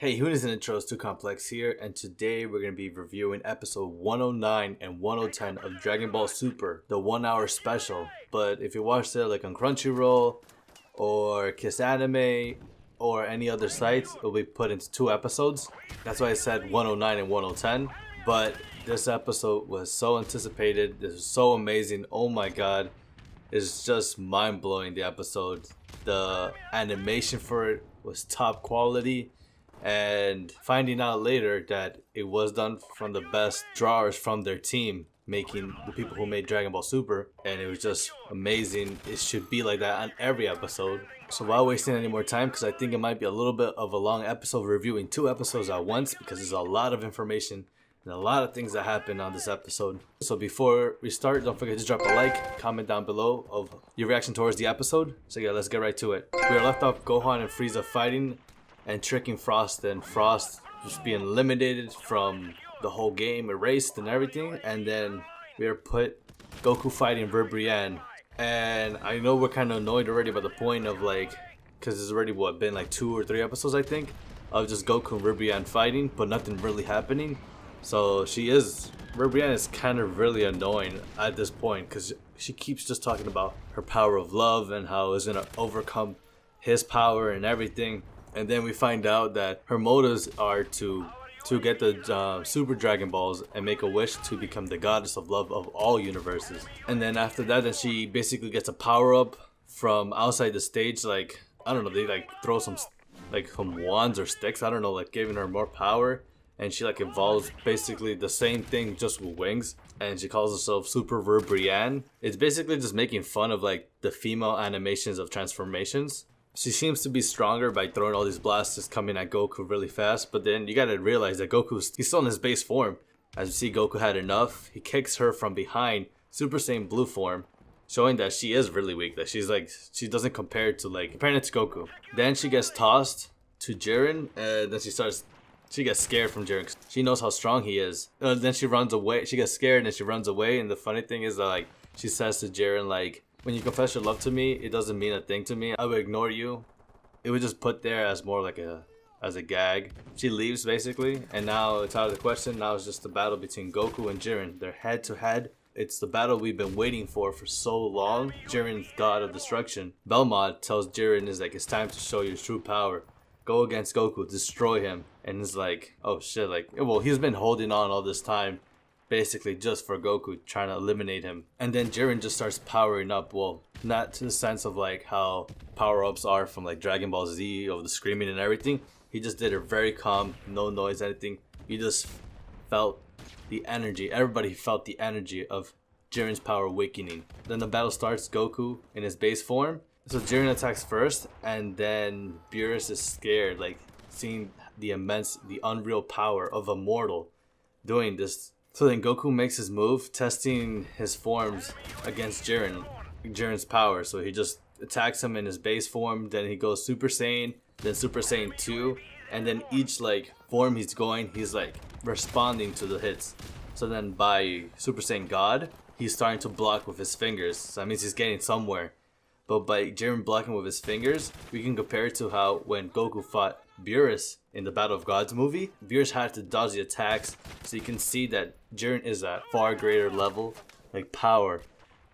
Hey, who is an intro? It's Tookomplex here, and today we're going to be reviewing episode 109 and 110 of Dragon Ball Super, the 1 hour special. But if you watched it like on Crunchyroll or Kiss Anime or any other sites, it'll be put into 2 episodes. That's why I said 109 and 110. But this episode was so anticipated. This was so amazing. Oh my god. It's just mind-blowing, the episode. The animation for it was top quality. And finding out later that it was done from the best drawers from their team, making the people who made Dragon Ball Super, and it was just amazing. It should be like that on every episode. So without wasting any more time, because I think it might be a little bit of a long episode reviewing 2 episodes at once, because there's a lot of information and a lot of things that happen on this episode. So before we start, don't forget to drop a like, comment down below of your reaction towards the episode. So yeah, let's get right to it. We are left off Gohan and Frieza fighting and tricking Frost, and Frost just being eliminated from the whole game, erased and everything. And then we are put Goku fighting Ribrianne. And I know we're kind of annoyed already by the point of like, because it's already been like 2 or 3 episodes I think of just Goku and Ribrianne fighting, but nothing really happening. So Ribrianne is kind of really annoying at this point, because she keeps just talking about her power of love and how it's gonna overcome his power and everything. And then we find out that her motives are to get the Super Dragon Balls and make a wish to become the goddess of love of all universes. And then after that, then she basically gets a power up from outside the stage. Like, I don't know, they like throw some wands or sticks, I don't know, like giving her more power. And she like evolves basically the same thing, just with wings. And she calls herself Super Ribrianne. It's basically just making fun of like the female animations of transformations. She seems to be stronger by throwing all these blasters coming at Goku really fast. But then you gotta realize that he's still in his base form. As you see, Goku had enough. He kicks her from behind, Super Saiyan Blue form, showing that she is really weak. That she doesn't compare it to comparing it to Goku. Then she gets tossed to Jiren, and then she gets scared from Jiren. She knows how strong he is. Then she runs away. She gets scared and then she runs away. And the funny thing is that she says to Jiren, like, when you confess your love to me, it doesn't mean a thing to me. I would ignore you. It was just put there as more like as a gag. She leaves basically, and now it's out of the question. Now it's just the battle between Goku and Jiren. They're head to head. It's the battle we've been waiting for so long. Jiren's god of destruction, Belmont, tells Jiren it's time to show your true power. Go against Goku, destroy him. And it's like, oh shit, he's been holding on all this time, basically just for Goku, trying to eliminate him. And then Jiren just starts powering up. Well, not to the sense of like how power-ups are from like Dragon Ball Z, of the screaming and everything. He just did it very calm, no noise, anything. You just felt the energy. Everybody felt the energy of Jiren's power awakening. Then the battle starts, Goku in his base form. So Jiren attacks first, and then Beerus is scared, like seeing the unreal power of a mortal doing this. So then Goku makes his move, testing his forms against Jiren's power. So he just attacks him in his base form, then he goes Super Saiyan, then Super Saiyan 2, and then each form he's going, he's responding to the hits. So then by Super Saiyan God, he's starting to block with his fingers. So that means he's getting somewhere. But by Jiren blocking with his fingers, we can compare it to how when Goku fought Beerus in the Battle of Gods movie, Beerus had to dodge the attacks. So you can see that Jiren is at far greater level, power,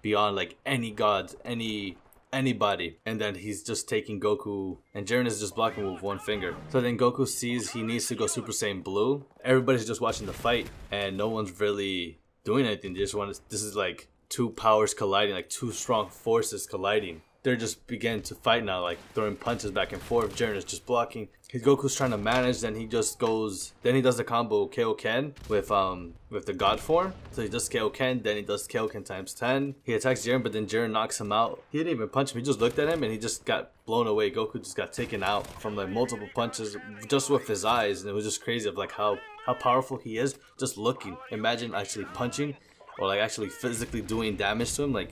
beyond any gods, anybody. And then he's just taking Goku, and Jiren is just blocking with one finger. So then Goku sees he needs to go Super Saiyan Blue. Everybody's just watching the fight, and no one's really doing anything. They just this is 2 powers colliding, 2 strong forces colliding. They're just beginning to fight now, throwing punches back and forth. Jiren is just blocking. Goku's trying to manage, then he does the combo Kaioken with the God form. So he does Kaioken, then he does Kaioken times 10. He attacks Jiren, but then Jiren knocks him out. He didn't even punch him, he just looked at him and he just got blown away. Goku just got taken out from multiple punches just with his eyes, and it was just crazy of how powerful he is just looking. Imagine actually punching or actually physically doing damage to him.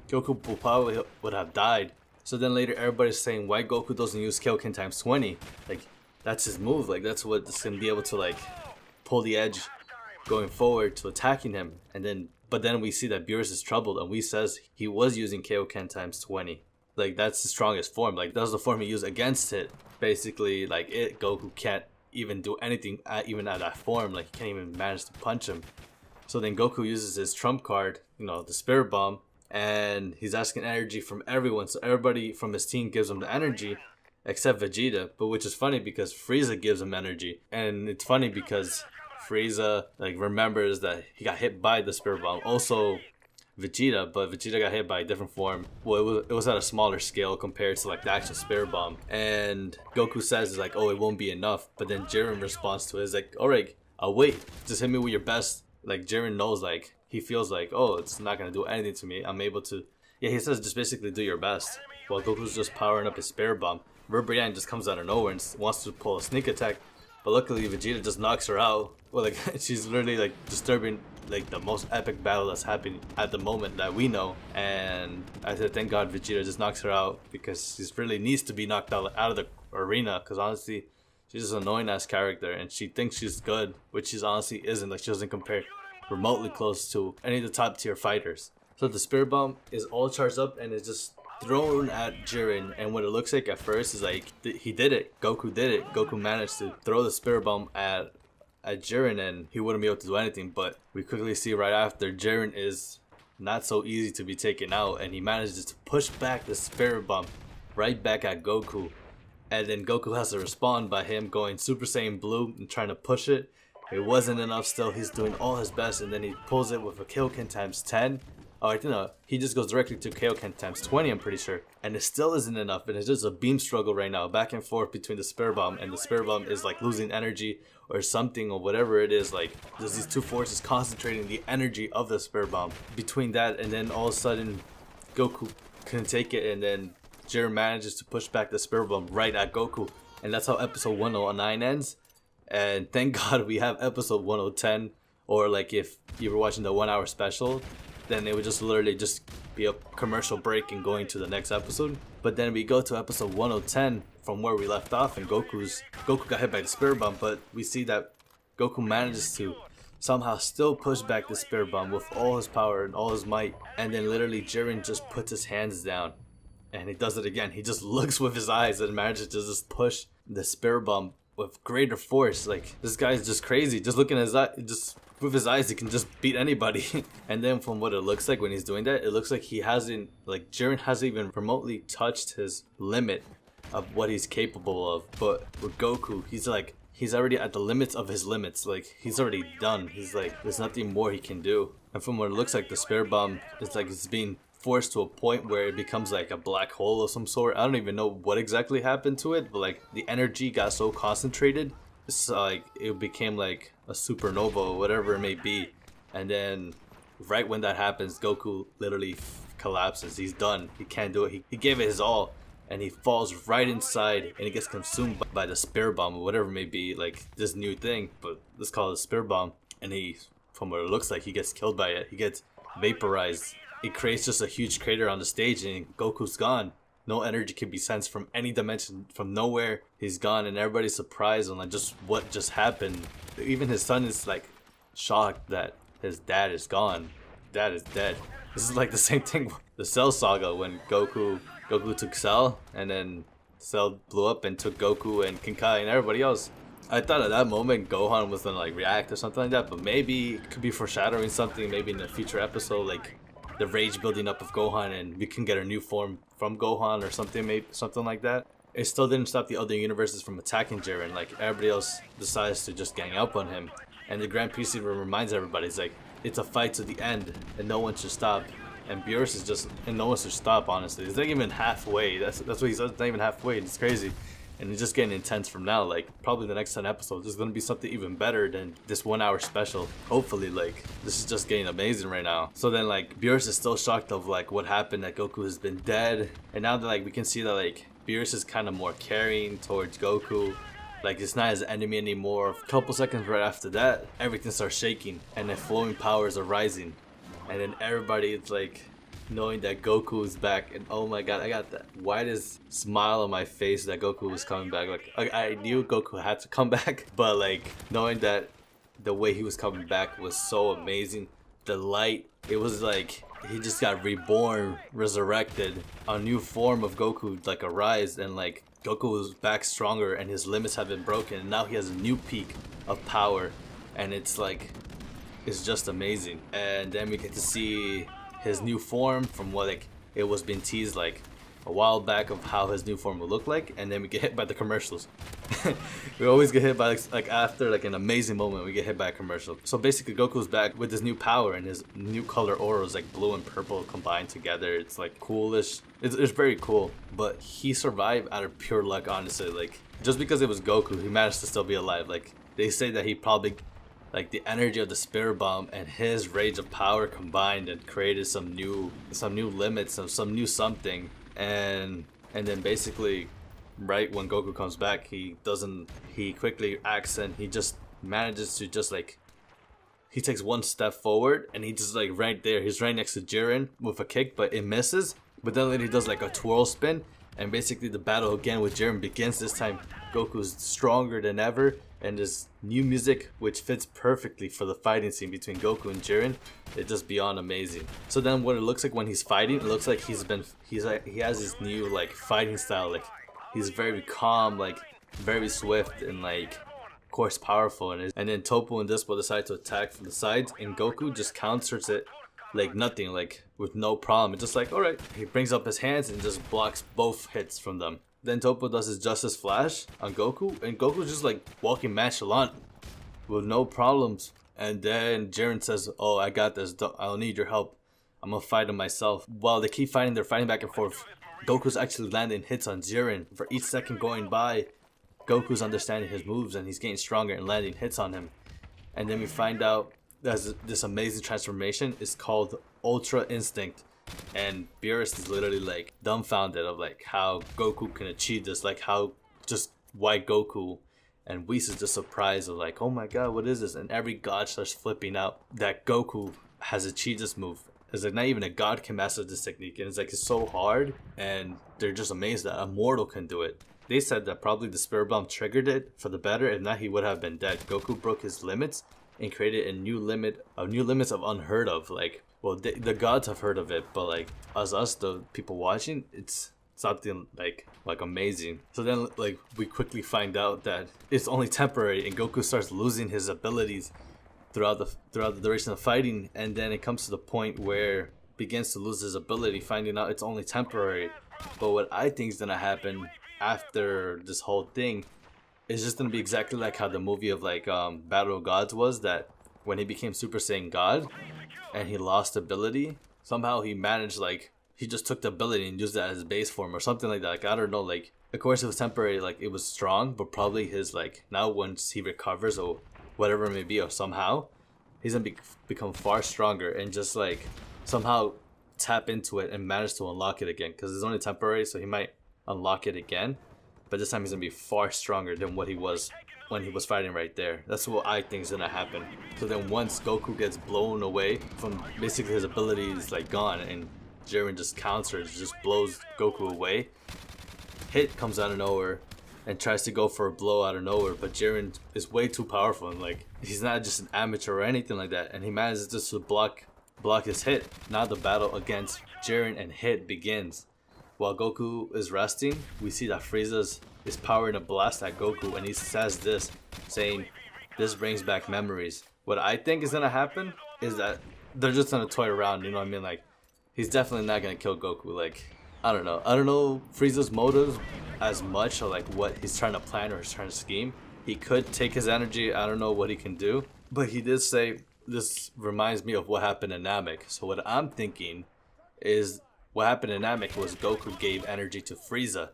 Goku probably would have died. So then later everybody's saying why Goku doesn't use Kaioken times 20. That's his move. That's what's gonna be able to pull the edge going forward to attacking him. But then we see that Beerus is troubled, and we says he was using Kaioken times 20. That's the strongest form. That was the form he used against it. Basically, Goku can't even do anything even at that form. Like, he can't even manage to punch him. So then Goku uses his trump card, you know, the Spirit Bomb, and he's asking energy from everyone. So everybody from his team gives him the energy, except Vegeta. But which is funny because Frieza gives him energy, and it's funny because Frieza like remembers that he got hit by the Spirit Bomb. Also Vegeta, but Vegeta got hit by a different form. Well, it was at a smaller scale compared to like the actual Spirit Bomb. And Goku says like, oh, it won't be enough. But then Jiren responds to it, is like, alright, I'll wait. Just hit me with your best. Like, Jiren knows, like, he feels like, oh, it's not gonna do anything to me. I'm able to, yeah, he says just basically do your best. While Goku's just powering up his Spirit Bomb, Ribrianne just comes out of nowhere and wants to pull a sneak attack. But luckily Vegeta just knocks her out. Well, like, she's literally like disturbing like the most epic battle that's happening at the moment that we know. And I said, thank God Vegeta just knocks her out, because she really needs to be knocked out of the arena. Because honestly, she's just an annoying ass character, and she thinks she's good, which she's honestly isn't. Like, she doesn't compare remotely close to any of the top tier fighters. So the Spirit Bomb is all charged up and it's just thrown at Jiren, and what it looks like at first is like he did it. Goku did it. Goku managed to throw the Spirit Bomb at Jiren and he wouldn't be able to do anything, but we quickly see right after Jiren is not so easy to be taken out, and he manages to push back the Spirit Bomb right back at Goku. And then Goku has to respond by him going Super Saiyan Blue and trying to push it. It wasn't enough still. He's doing all his best, and then he pulls it with a Kaioken times 10. Oh, I think no, he just goes directly to Kaioken times 20, I'm pretty sure. And it still isn't enough, and it's just a beam struggle right now, back and forth between the Spirit Bomb, and the Spirit Bomb is like losing energy or something, or whatever it is. Like, there's these two forces concentrating the energy of the Spirit Bomb between that, and then all of a sudden Goku couldn't take it, and then Jiren manages to push back the Spirit Bomb right at Goku. And that's how episode 109 ends. And thank God we have episode 1010, or like if you were watching the 1 hour special, then it would just literally just be a commercial break and going to the next episode. But then we go to episode 1010 from where we left off, and Goku got hit by the Spirit Bomb, but we see that Goku manages to somehow still push back the Spirit Bomb with all his power and all his might. And then literally Jiren just puts his hands down, and he does it again. He just looks with his eyes and manages to just push the Spirit Bomb with greater force. Like, this guy's just crazy. Just looking at his eye, just with his eyes, he can just beat anybody. And then from what it looks like when he's doing that, it looks like he hasn't, like, Jiren hasn't even remotely touched his limit of what he's capable of. But with Goku, he's already at the limits of his limits. Like, he's already done. He's like, there's nothing more he can do. And from what it looks like, the Spirit Bomb is like it's being forced to a point where it becomes like a black hole of some sort. I don't even know what exactly happened to it, but like the energy got so concentrated, it's like it became like a supernova or whatever it may be. And then right when that happens, Goku literally collapses. He's done. He can't do it. He gave it his all, and he falls right inside, and he gets consumed by the Spirit Bomb or whatever it may be, like this new thing, but let's call it a Spirit Bomb. And he, from what it looks like, he gets killed by it. He gets vaporized. It creates just a huge crater on the stage, and Goku's gone. No energy can be sensed from any dimension, from nowhere. He's gone, and everybody's surprised on like just what just happened. Even his son is like shocked that his dad is gone. Dad is dead. This is like the same thing with the Cell saga, when Goku took Cell, and then Cell blew up and took Goku and Kinkai and everybody else. I thought at that moment Gohan was gonna like react or something like that, but maybe it could be foreshadowing something, maybe in a future episode, like the rage building up of Gohan, and we can get a new form from Gohan or something, maybe something like that. It still didn't stop the other universes from attacking Jiren. Like, everybody else decides to just gang up on him, and the Grand Peacekeeper reminds everybody, it's like, it's a fight to the end and no one should stop. And Beerus is just, and no one should stop, honestly. It's not even halfway. That's what he says. It's not even halfway. It's crazy. And it's just getting intense from now. Like, probably the next 10 episodes, there's gonna be something even better than this 1 hour special. Hopefully, like, this is just getting amazing right now. So then, like, Beerus is still shocked of, like, what happened, that Goku has been dead. And now that, like, we can see that, like, Beerus is kind of more caring towards Goku. Like, it's not his enemy anymore. A couple seconds right after that, everything starts shaking, and then flowing powers are rising. And then everybody is, like, knowing that Goku is back, and oh my god, I got that widest smile on my face that Goku was coming back. Like, I knew Goku had to come back, but like knowing that the way he was coming back was so amazing. The light, it was like he just got reborn, resurrected, a new form of Goku like arise, and like Goku is back stronger and his limits have been broken, and now he has a new peak of power, and it's like, it's just amazing. And then we get to see his new form from what like it was being teased like a while back of how his new form would look like, and then we get hit by the commercials. We always get hit by like after like an amazing moment, we get hit by a commercial. So basically Goku's back with his new power, and his new color auras like blue and purple combined together. It's like coolish. It's very cool. But he survived out of pure luck, honestly. Like just because it was Goku, he managed to still be alive. Like they say that he probably, like the energy of the spirit bomb and his rage of power combined and created some new limits, some new something. And then basically right when Goku comes back, he quickly acts, and he just manages to just like, he takes one step forward and he just like right there, he's right next to Jiren with a kick, but it misses. But then he does like a twirl spin, and basically the battle again with Jiren begins. This time Goku's stronger than ever, and this new music which fits perfectly for the fighting scene between Goku and Jiren, it's just beyond amazing. So then what it looks like when he's fighting, it looks like he has this new like fighting style. Like he's very calm, like very swift, and like of course powerful. And then Toppo and Dispo decide to attack from the sides, and Goku just counters it like nothing, like with no problem. It's just like, alright, he brings up his hands and just blocks both hits from them. Then Toppo does his Justice Flash on Goku, and Goku's just like walking nonchalant with no problems. And then Jiren says, oh, I got this, I don't need your help, I'm gonna fight him myself. While they keep fighting, they're fighting back and forth, Goku's actually landing hits on Jiren. For each second going by, Goku's understanding his moves and he's getting stronger and landing hits on him. And then we find out that this amazing transformation is called Ultra Instinct. And Beerus is literally like dumbfounded of like how Goku can achieve this, like how just why Goku. And Whis is just surprised of like, oh my god, what is this? And every god starts flipping out that Goku has achieved this move. It's like not even a god can master this technique, and it's like it's so hard, and they're just amazed that a mortal can do it. They said that probably the Spirit Bomb triggered it for the better, if not he would have been dead. Goku broke his limits and created a new limits of unheard of. Like, well, the gods have heard of it, but like us the people watching, it's something like amazing. So then like we quickly find out that it's only temporary, and Goku starts losing his abilities throughout the duration of fighting, and then it comes to the point where begins to lose his ability, finding out it's only temporary. But what I think is gonna happen after this whole thing is just gonna be exactly like how the movie of like Battle of Gods was, that when he became Super Saiyan God and he lost ability, somehow he managed, like he just took the ability and used that as his base form or something like that. Like I don't know, like of course it was temporary, like it was strong, but probably his like now once he recovers or whatever it may be, or somehow he's gonna become far stronger and just like somehow tap into it and manage to unlock it again, because it's only temporary, so he might unlock it again, but this time he's gonna be far stronger than what he was when he was fighting right there. That's what I think is gonna happen. So then once Goku gets blown away from basically his ability is like gone, and Jiren just counters, just blows Goku away, Hit comes out of nowhere and tries to go for a blow out of nowhere, but Jiren is way too powerful, and like he's not just an amateur or anything like that, and he manages just to block his hit. Now the battle against Jiren and Hit begins. While Goku is resting, we see that Frieza is powering a blast at Goku, and he says this, saying, "This brings back memories." What I think is gonna happen is that they're just gonna toy around, you know what I mean? Like, he's definitely not gonna kill Goku. Like, I don't know Frieza's motives as much, or like what he's trying to plan or he's trying to scheme. He could take his energy, I don't know what he can do, but he did say, this reminds me of what happened in Namek. So what I'm thinking is what happened in Namek was Goku gave energy to Frieza,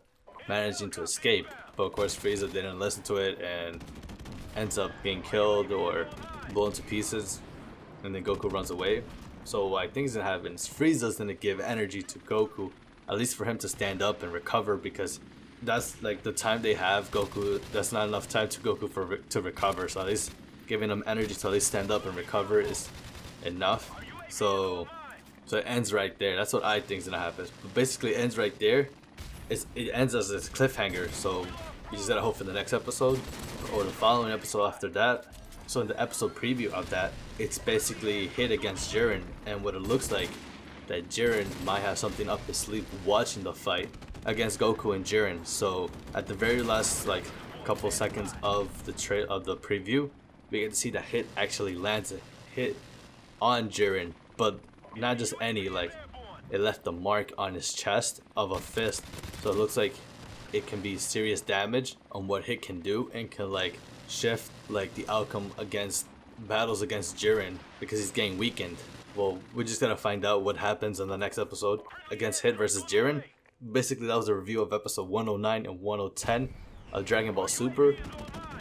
managing to escape, but of course Frieza didn't listen to it and ends up being killed or blown to pieces, and then Goku runs away. So what I think is gonna happen is Frieza's gonna give energy to Goku, at least for him to stand up and recover, because that's like the time they have Goku, that's not enough time to Goku to recover. So at least giving him energy to at least stand up and recover is enough. So it ends right there. That's what I think is gonna happen. But basically it ends right there. It ends as a cliffhanger, so you just gotta hope for the next episode or the following episode after that. So in the episode preview of that, it's basically Hit against Jiren, and what it looks like that Jiren might have something up his sleeve watching the fight, against Goku and Jiren. So at the very last like couple seconds of the preview, we get to see the hit actually lands a hit on Jiren, but not just any, like it left a mark on his chest of a fist, so it looks like it can be serious damage on what hit can do, and can like shift like the outcome against battles against Jiren because he's getting weakened. Well, we're just gonna find out what happens in the next episode against Hit versus Jiren. Basically, that was a review of episode 109 and 110 of Dragon Ball Super.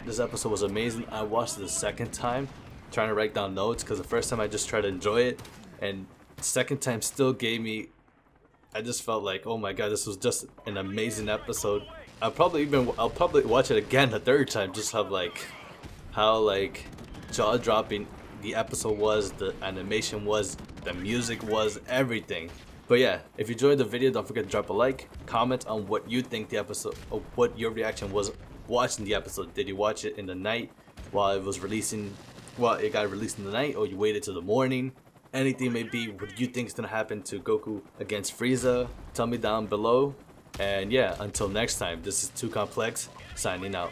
This episode was amazing. I watched it the second time trying to write down notes, because the first time I just tried to enjoy it, and the second time still gave me, I just felt like, oh my god, this was just an amazing episode. I'll probably watch it again the third time, just have like how like jaw-dropping the episode was, the animation was, the music was, everything. But yeah, if you enjoyed the video, don't forget to drop a like, comment on what you think the episode, or what your reaction was watching the episode. Did you watch it in the night while it was releasing, well, it got released in the night, or you waited till the morning? Anything may be, what you think is gonna happen to Goku against Frieza, tell me down below. And yeah, until next time, this is Tookomplex signing out.